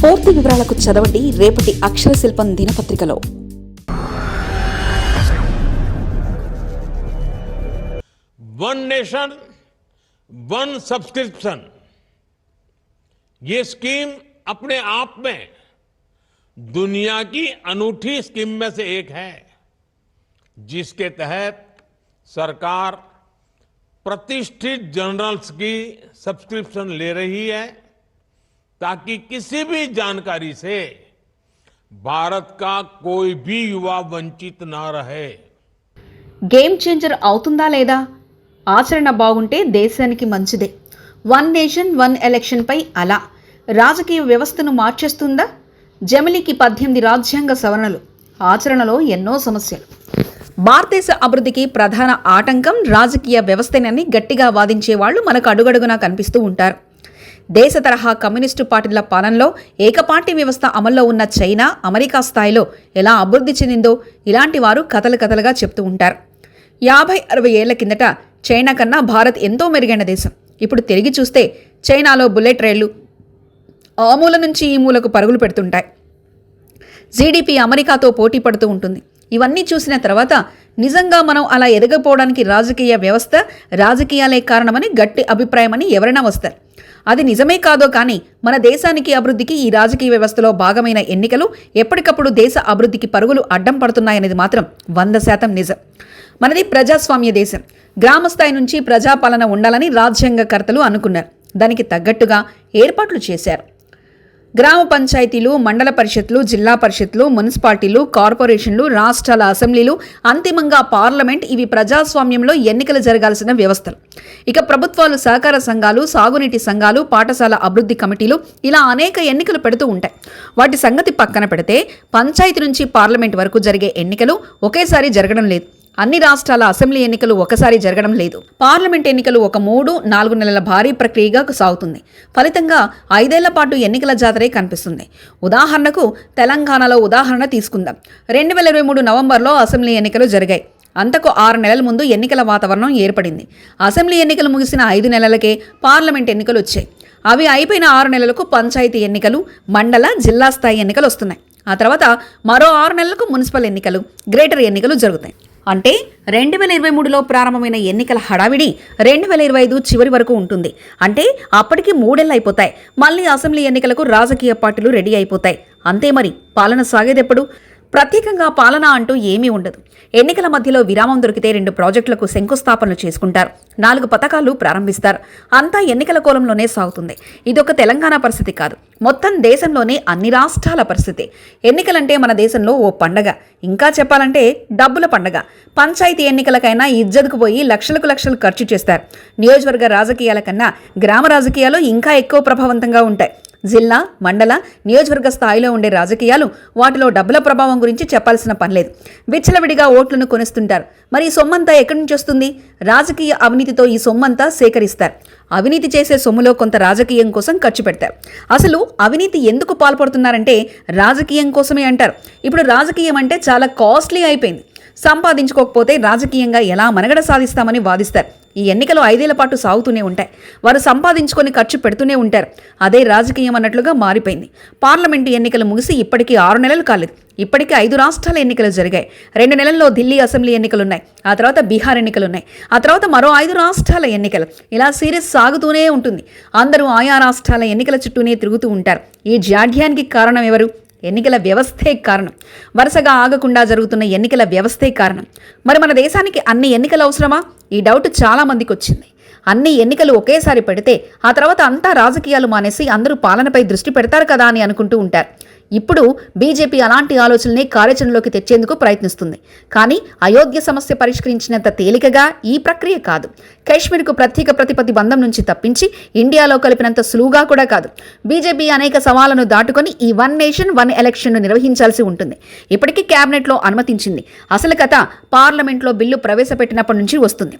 పూర్తి వివరాలకు చదవండి రేపటి అక్షర శిల్పం దినపత్రికలో. वन नेशन वन सब्सक्रिप्शन, ये स्कीम अपने आप में दुनिया की अनूठी स्कीम में से एक है, जिसके तहत सरकार प्रतिष्ठित जर्नल्स की सब्सक्रिप्शन ले रही है ताकि किसी भी जानकारी से भारत का कोई भी युवा वंचित ना रहे. గేమ్ చేంజర్ అవుతుందా లేదా? ఆచరణ బాగుంటే దేశానికి మంచిదే. వన్ నేషన్ వన్ ఎలక్షన్ పై అలా రాజకీయ వ్యవస్థను మార్చేస్తుందా? జమిలీకి 18 రాజ్యాంగ సవరణలు, ఆచరణలో ఎన్నో సమస్యలు. భారతదేశ అభివృద్ధికి ప్రధాన ఆటంకం రాజకీయ వ్యవస్థనని గట్టిగా వాదించే వాళ్ళు మనకు అడుగడుగునా కనిపిస్తూ ఉంటారు. దేశ తరహా కమ్యూనిస్టు పార్టీల పాలనలో ఏకపార్టీ వ్యవస్థ అమల్లో ఉన్న చైనా, అమెరికా స్థాయిలో ఎలా అభివృద్ధి చెందిందో ఇలాంటి వారు కథలుగా చెప్తూ ఉంటారు. 50-60 ఏళ్ల కిందట చైనా కన్నా భారత్ ఎంతో మెరుగైన దేశం. ఇప్పుడు తిరిగి చూస్తే చైనాలో బుల్లెట్ రైళ్లు ఆ మూల నుంచి ఈ మూలకు పరుగులు పెడుతుంటాయి. జీడీపీ అమెరికాతో పోటీ పడుతూ ఉంటుంది. ఇవన్నీ చూసిన తర్వాత నిజంగా మనం అలా ఎదగపోవడానికి రాజకీయ వ్యవస్థ, రాజకీయాలే కారణమని గట్టి అభిప్రాయమని ఎవరైనా వస్తారు. అది నిజమే కాదో కానీ మన దేశానికి అభివృద్ధికి ఈ రాజకీయ వ్యవస్థలో భాగమైన ఎన్నికలు ఎప్పటికప్పుడు దేశ అభివృద్ధికి పరుగులు అడ్డం పడుతున్నాయనేది మాత్రం 100% నిజం. మనది ప్రజాస్వామ్య దేశం. గ్రామస్థాయి నుంచి ప్రజాపాలన ఉండాలని రాజ్యాంగకర్తలు అనుకున్నారు. దానికి తగ్గట్టుగా ఏర్పాట్లు చేశారు. గ్రామ పంచాయతీలు, మండల పరిషత్లు, జిల్లా పరిషత్లు, మున్సిపాలిటీలు, కార్పొరేషన్లు, రాష్ట్రాల అసెంబ్లీలు, అంతిమంగా పార్లమెంట్, ఇవి ప్రజాస్వామ్యంలో ఎన్నికలు జరగాల్సిన వ్యవస్థలు. ఇక ప్రభుత్వాలు, సహకార సంఘాలు, సాగునీటి సంఘాలు, పాఠశాల అభివృద్ధి కమిటీలు, ఇలా అనేక ఎన్నికలు పెడుతూ ఉంటాయి. వాటి సంగతి పక్కన పెడితే పంచాయతీ నుంచి పార్లమెంట్ వరకు జరిగే ఎన్నికలు ఒకేసారి జరగడం లేదు. అన్ని రాష్ట్రాల అసెంబ్లీ ఎన్నికలు ఒకసారి జరగడం లేదు. పార్లమెంట్ ఎన్నికలు ఒక 3-4 నెలల భారీ ప్రక్రియగా సాగుతుంది. ఫలితంగా 5 ఏళ్ల పాటు ఎన్నికల జాతరే కనిపిస్తుంది. ఉదాహరణకు తెలంగాణలో ఉదాహరణ తీసుకుందాం. 2023 నవంబర్లో అసెంబ్లీ ఎన్నికలు జరిగాయి. అంతకు 6 నెలల ముందు ఎన్నికల వాతావరణం ఏర్పడింది. అసెంబ్లీ ఎన్నికలు ముగిసిన 5 నెలలకే పార్లమెంట్ ఎన్నికలు వచ్చాయి. అవి అయిపోయిన 6 నెలలకు పంచాయతీ ఎన్నికలు, మండల, జిల్లా స్థాయి ఎన్నికలు వస్తున్నాయి. ఆ తర్వాత మరో 6 నెలలకు మున్సిపల్ ఎన్నికలు, గ్రేటర్ ఎన్నికలు జరుగుతాయి. అంటే 2023లో ప్రారంభమైన ఎన్నికల హడావిడి 2025 చివరి వరకు ఉంటుంది. అంటే అప్పటికి 3 ఏళ్ళు అయిపోతాయి. మళ్ళీ అసెంబ్లీ ఎన్నికలకు రాజకీయ పార్టీలు రెడీ అయిపోతాయి. అంతే మరి పాలన సాగేదెప్పుడు? ప్రత్యేకంగా పాలన అంటూ ఏమీ ఉండదు. ఎన్నికల మధ్యలో విరామం దొరికితే 2 ప్రాజెక్టులకు శంకుస్థాపనలు చేసుకుంటారు, 4 పథకాలు ప్రారంభిస్తారు. అంతా ఎన్నికల కోలంలోనే సాగుతుంది. ఇదొక తెలంగాణ పరిస్థితి కాదు, మొత్తం దేశంలోనే అన్ని రాష్ట్రాల పరిస్థితి. ఎన్నికలంటే మన దేశంలో ఓ పండగ. ఇంకా చెప్పాలంటే డబ్బుల పండగ. పంచాయతీ ఎన్నికలకైనా ఇజ్జత్కు పోయి లక్షలు ఖర్చు చేస్తారు. నియోజకవర్గ రాజకీయాల కన్నా గ్రామ రాజకీయాలు ఇంకా ఎక్కువ ప్రభావవంతంగా ఉంటాయి. జిల్లా, మండల, నియోజకవర్గ స్థాయిలో ఉండే రాజకీయాలు, వాటిలో డబ్బుల ప్రభావం గురించి చెప్పాల్సిన పనిలేదు. విచ్చలవిడిగా ఓట్లను కొనిస్తుంటారు. మరి ఈ సొమ్మంతా ఎక్కడి నుంచి వస్తుంది? రాజకీయ అవినీతితో ఈ సొమ్మంతా సేకరిస్తారు. అవినీతి చేసే సొమ్ములో కొంత రాజకీయం కోసం ఖర్చు పెడతారు. అసలు అవినీతి ఎందుకు పాల్పడుతున్నారంటే రాజకీయం కోసమే అంటారు. ఇప్పుడు రాజకీయం అంటే చాలా కాస్ట్లీ అయిపోయింది. సంపాదించుకోకపోతే రాజకీయంగా ఎలా మనుగడ సాధిస్తామని వాదిస్తారు. ఈ ఎన్నికలు 5 ఏళ్ల పాటు సాగుతూనే ఉంటాయి. వారు సంపాదించుకొని ఖర్చు పెడుతూనే ఉంటారు. అదే రాజకీయం అన్నట్లుగా మారిపోయింది. పార్లమెంటు ఎన్నికలు ముగిసి ఇప్పటికీ 6 నెలలు కాలేదు. ఇప్పటికే 5 రాష్ట్రాల ఎన్నికలు జరిగాయి. 2 నెలల్లో ఢిల్లీ అసెంబ్లీ ఎన్నికలున్నాయి. ఆ తర్వాత బీహార్ ఎన్నికలున్నాయి. ఆ తర్వాత మరో 5 రాష్ట్రాల ఎన్నికలు. ఇలా సిరీస్ సాగుతూనే ఉంటుంది. అందరూ ఆయా రాష్ట్రాల ఎన్నికల చుట్టూనే తిరుగుతూ ఉంటారు. ఈ జాడ్యానికి కారణం ఎవరు? ఎన్నికల వ్యవస్థే కారణం. వరుసగా ఆగకుండా జరుగుతున్న ఎన్నికల వ్యవస్థే కారణం. మరి మన దేశానికి అన్ని ఎన్నికలు అవసరమా? ఈ డౌట్ చాలా మందికి వచ్చింది. అన్ని ఎన్నికలు ఒకేసారి పెడితే ఆ తర్వాత అంతా రాజకీయాలు మానేసి అందరూ పాలనపై దృష్టి పెడతారు కదా అని అనుకుంటూ ఉంటారు. ఇప్పుడు బీజేపీ అలాంటి ఆలోచనల్ని కార్యాచరణలోకి తెచ్చేందుకు ప్రయత్నిస్తుంది. కానీ అయోధ్య సమస్య పరిష్కరించినంత తేలికగా ఈ ప్రక్రియ కాదు. కాశ్మీర్కు ప్రత్యేక ప్రతిబంధం నుంచి తప్పించి ఇండియాలో కలిపినంత సులువుగా కూడా కాదు. బీజేపీ అనేక సవాళ్లను దాటుకొని ఈ 1 నేషన్ 1 ఎలక్షన్ను నిర్వహించాల్సి ఉంటుంది. ఇప్పటికీ క్యాబినెట్లో అనుమతించింది. అసలు కథ పార్లమెంట్లో బిల్లు ప్రవేశపెట్టినప్పటి నుంచి వస్తుంది.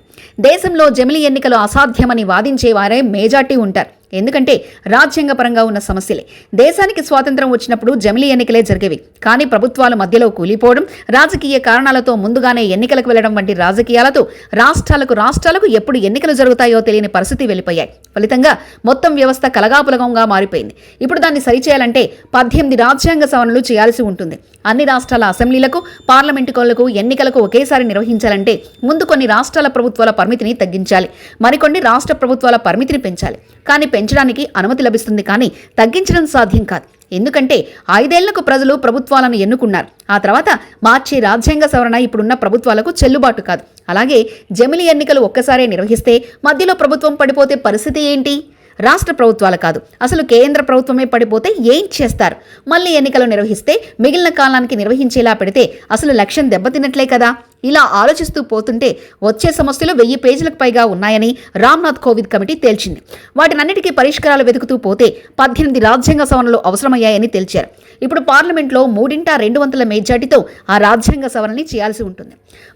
దేశంలో జమిలీ ఎన్నికలు అసాధ్యమని వాదించే వారే మెజార్టీ ఉంటారు. ఎందుకంటే రాజ్యాంగపరంగా ఉన్న సమస్యలే. దేశానికి స్వాతంత్రం వచ్చినప్పుడు జమిలీ ఎన్నికలే జరిగేవి. కానీ ప్రభుత్వాల మధ్యలో కూలిపోవడం, రాజకీయ కారణాలతో ముందుగానే ఎన్నికలకు వెళ్లడం వంటి రాజకీయాలతో రాష్ట్రాలకు ఎప్పుడు ఎన్నికలు జరుగుతాయో తెలియని పరిస్థితి వెళ్ళిపోయాయి. ఫలితంగా మొత్తం వ్యవస్థ కలగాపులగంగా మారిపోయింది. ఇప్పుడు దాన్ని సరిచేయాలంటే 18 రాజ్యాంగ సవరణలు చేయాల్సి ఉంటుంది. అన్ని రాష్ట్రాల అసెంబ్లీలకు, పార్లమెంటులకు ఎన్నికలకు ఒకేసారి నిర్వహించాలంటే ముందు కొన్ని రాష్ట్రాల ప్రభుత్వాల పరిమితిని తగ్గించాలి, మరికొన్ని రాష్ట్ర ప్రభుత్వాల పరిమితిని పెంచాలి. కానీ పెంచడానికి అనుమతి లభిస్తుంది, కానీ తగ్గించడం సాధ్యం కాదు. ఎందుకంటే 5 ఏళ్లకు ప్రజలు ప్రభుత్వాలను ఎన్నుకున్నారు. ఆ తర్వాత మార్చే రాజ్యాంగ సవరణ ఇప్పుడున్న ప్రభుత్వాలకు చెల్లుబాటు కాదు. అలాగే జమిలీ ఎన్నికలు ఒక్కసారే నిర్వహిస్తే మధ్యలో ప్రభుత్వం పడిపోతే పరిస్థితి ఏంటి? రాష్ట్ర ప్రభుత్వాలు కాదు, అసలు కేంద్ర ప్రభుత్వమే పడిపోతే ఏం చేస్తారు? మళ్ళీ ఎన్నికలు నిర్వహిస్తే మిగిలిన కాలానికి నిర్వహించేలా పెడితే అసలు లక్ష్యం దెబ్బతిన్నట్లే కదా. ఇలా ఆలోచిస్తూ పోతుంటే వచ్చే సమస్యలు 1000 పేజీలకు పైగా ఉన్నాయని రామ్నాథ్ కోవింద్ కమిటీ తేల్చింది. వాటినన్నిటికీ పరిష్కారాలు వెతుకుతూ పోతే 18 రాజ్యాంగ సవరణలు అవసరమయ్యాయని తేల్చారు. ఇప్పుడు పార్లమెంట్లో 3/2 మెజార్టీతో ఆ రాజ్యాంగ సవరణని చేయాల్సి ఉంటుంది.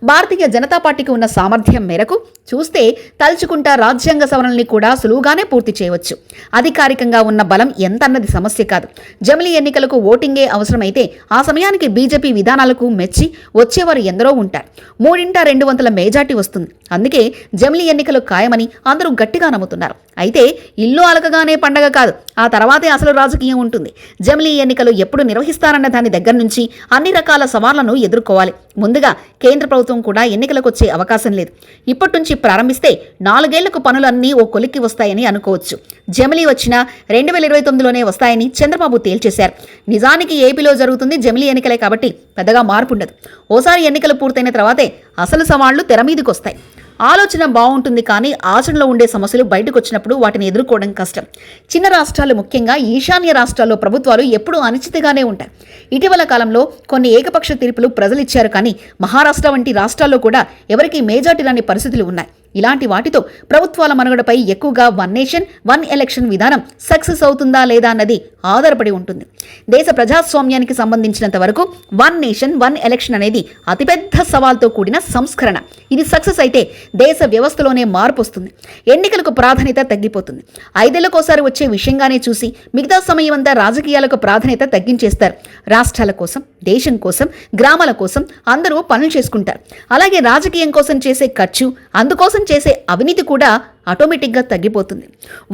భారతీయ జనతా పార్టీకి ఉన్న సామర్థ్యం మేరకు చూస్తే తలుచుకుంటా రాజ్యాంగ సవరణల్ని కూడా సులువుగానే పూర్తి చేయవచ్చు. అధికారికంగా ఉన్న బలం ఎంత అన్నది సమస్య కాదు. జమిలీ ఎన్నికలకు ఓటింగే అవసరమైతే ఆ సమయానికి బీజేపీ విధానాలకు మెచ్చి వచ్చేవారు ఎందరో ఉంటారు. 3/2 మెజార్టీ వస్తుంది. అందుకే జమిలీ ఎన్నికలు ఖాయమని అందరూ గట్టిగా నమ్ముతున్నారు. అయితే ఇల్లు అలకగానే పండగ కాదు, ఆ తర్వాతే అసలు రాజకీయం ఉంటుంది. జమిలీ ఎన్నికలు ఎప్పుడు నిర్వహిస్తారన్న దాని దగ్గర నుంచి అన్ని రకాల సవాళ్లను ఎదుర్కోవాలి. ముందుగా కేంద్ర ప్రభుత్వం కూడా ఎన్నికలకు వచ్చే అవకాశం లేదు. ఇప్పటి నుంచి ప్రారంభిస్తే 4 ఏళ్లకు పనులన్నీ ఓ కొలిక్కి వస్తాయని అనుకోవచ్చు. జమిలీ వచ్చినా 2029లోనే వస్తాయని చంద్రబాబు తేల్చేశారు. నిజానికి ఏపీలో జరుగుతుంది జమిలీ ఎన్నికలే కాబట్టి పెద్దగా మార్పు ఉండదు. ఓసారి ఎన్నికలు పూర్తయిన తర్వాతే అసలు సవాళ్లు తెర మీదకి వస్తాయి. ఆలోచన బాగుంటుంది, కానీ ఆచరణలో ఉండే సమస్యలు బయటకు వచ్చినప్పుడు వాటిని ఎదుర్కోవడం కష్టం. చిన్న రాష్ట్రాలు, ముఖ్యంగా ఈశాన్య రాష్ట్రాల్లో ప్రభుత్వాలు ఎప్పుడూ అనిశ్చితంగానే ఉంటాయి. ఇటీవల కాలంలో కొన్ని ఏకపక్ష తీర్పులు ప్రజలు ఇచ్చారు, కానీ మహారాష్ట్ర వంటి రాష్ట్రాల్లో కూడా ఎవరికీ మెజార్టీ రాని పరిస్థితులు ఉన్నాయి. ఇలాంటి వాటితో ప్రభుత్వాల మనుగడపై ఎక్కువగా 1 నేషన్ 1 ఎలక్షన్ విధానం సక్సెస్ అవుతుందా లేదా అన్నది ఆధారపడి ఉంటుంది. దేశ ప్రజాస్వామ్యానికి సంబంధించినంత వరకు 1 నేషన్ 1 ఎలక్షన్ అనేది అతిపెద్ద సవాల్తో కూడిన సంస్కరణ. ఇది సక్సెస్ అయితే దేశ వ్యవస్థలోనే మార్పు వస్తుంది. ఎన్నికలకు ప్రాధాన్యత తగ్గిపోతుంది. 5 ఏళ్లకోసారి వచ్చే విషయంగానే చూసి మిగతా సమయం అంతా రాజకీయాలకు ప్రాధాన్యత తగ్గించేస్తారు. రాష్ట్రాల కోసం, దేశం కోసం, గ్రామాల కోసం అందరూ పనులు చేసుకుంటారు. అలాగే రాజకీయం కోసం చేసే ఖర్చు, అందుకోసం చేసే అవినీతి కూడా ఆటోమేటిక్గా తగ్గిపోతుంది.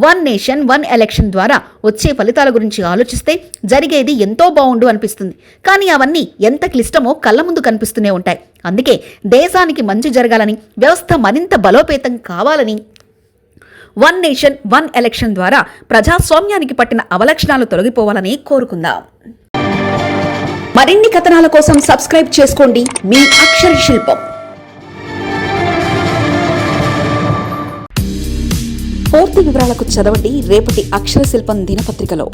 1 నేషన్ 1 ఎలక్షన్ ద్వారా వచ్చే ఫలితాల గురించి ఆలోచిస్తే జరిగేది ఎంతో బాగుండు అనిపిస్తుంది. కానీ అవన్నీ ఎంత క్లిష్టమో కళ్ళ ముందు కనిపిస్తూనే ఉంటాయి. అందుకే దేశానికి మంచి జరగాలని, వ్యవస్థ మరింత బలోపేతం కావాలని 1 నేషన్ 1 ఎలక్షన్ ద్వారా ప్రజాస్వామ్యానికి పట్టిన అవలక్షణాలు తొలగిపోవాలని కోరుకుందాం. మరిన్ని కథనాల కోసం సబ్స్క్రైబ్ చేసుకోండి మీ అక్షర శిల్పం. పూర్తి వివరాలకు చదవండి రేపటి అక్షర శిల్పం దినపత్రికలో.